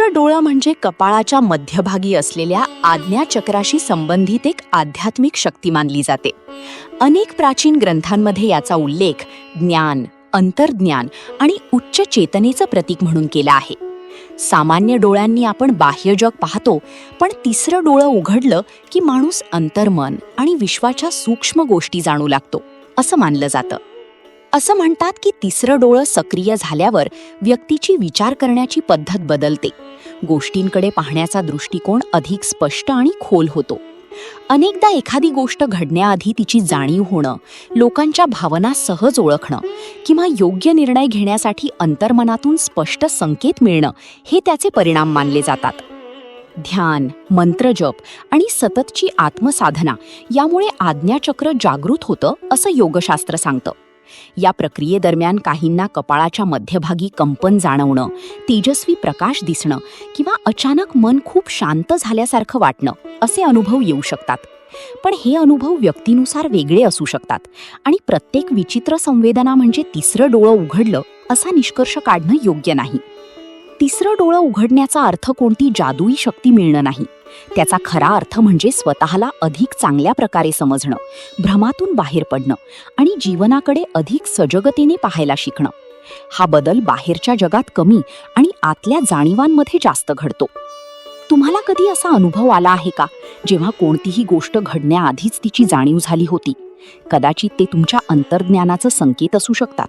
तिसरं डोळं म्हणजे कपाळाच्या मध्यभागी असलेल्या आज्ञाचक्राशी संबंधित एक आध्यात्मिक शक्ती मानली जाते. अनेक प्राचीन ग्रंथांमध्ये याचा उल्लेख ज्ञान, अंतर्ज्ञान आणि उच्च चेतनेचं प्रतीक म्हणून केला आहे. सामान्य डोळ्यांनी आपण बाह्य जग पाहतो, पण तिसरं डोळं उघडलं की माणूस अंतर्मन आणि विश्वाच्या सूक्ष्म गोष्टी जाणू लागतो, असं मानलं जातं. असं म्हणतात की तिसरं डोळं सक्रिय झाल्यावर व्यक्तीची विचार करण्याची पद्धत बदलते, गोष्टींकडे पाहण्याचा दृष्टिकोन अधिक स्पष्ट आणि खोल होतो. अनेकदा एखादी गोष्ट घडण्याआधी तिची जाणीव होणं, लोकांच्या भावना सहज ओळखणं किंवा योग्य निर्णय घेण्यासाठी अंतर्मनातून स्पष्ट संकेत मिळणं हे त्याचे परिणाम मानले जातात. ध्यान, मंत्रजप आणि सततची आत्मसाधना यामुळे आज्ञाचक्र जागृत होतं, असं योगशास्त्र सांगतं. या प्रक्रियेदरम्यान काहींना कपाळाच्या मध्यभागी कंपन जाणवणं, तेजस्वी प्रकाश दिसणं किंवा अचानक मन खूप शांत झाल्यासारखं वाटणं असे अनुभव येऊ शकतात. पण हे अनुभव व्यक्तीनुसार वेगळे असू शकतात आणि प्रत्येक विचित्र संवेदना म्हणजे तिसरं डोळं उघडलं असा निष्कर्ष काढणं योग्य नाही. तिसरं डोळं उघडण्याचा अर्थ कोणती जादुई शक्ती मिळणं नाही. त्याचा खरा अर्थ म्हणजे स्वतःला अधिक चांगल्या प्रकारे समजणं, भ्रमातून बाहेर पडणं आणि जीवनाकडे अधिक सजगतेने पाहायला शिकणं. हा बदल बाहेरच्या जगात कमी आणि आतल्या जाणीवांमध्ये जास्त घडतो. तुम्हाला कधी असा अनुभव आला आहे का, जेव्हा कोणतीही गोष्ट घडण्याआधीच तिची जाणीव झाली होती? कदाचित ते तुमच्या अंतर्ज्ञानाचं संकेत असू शकतात.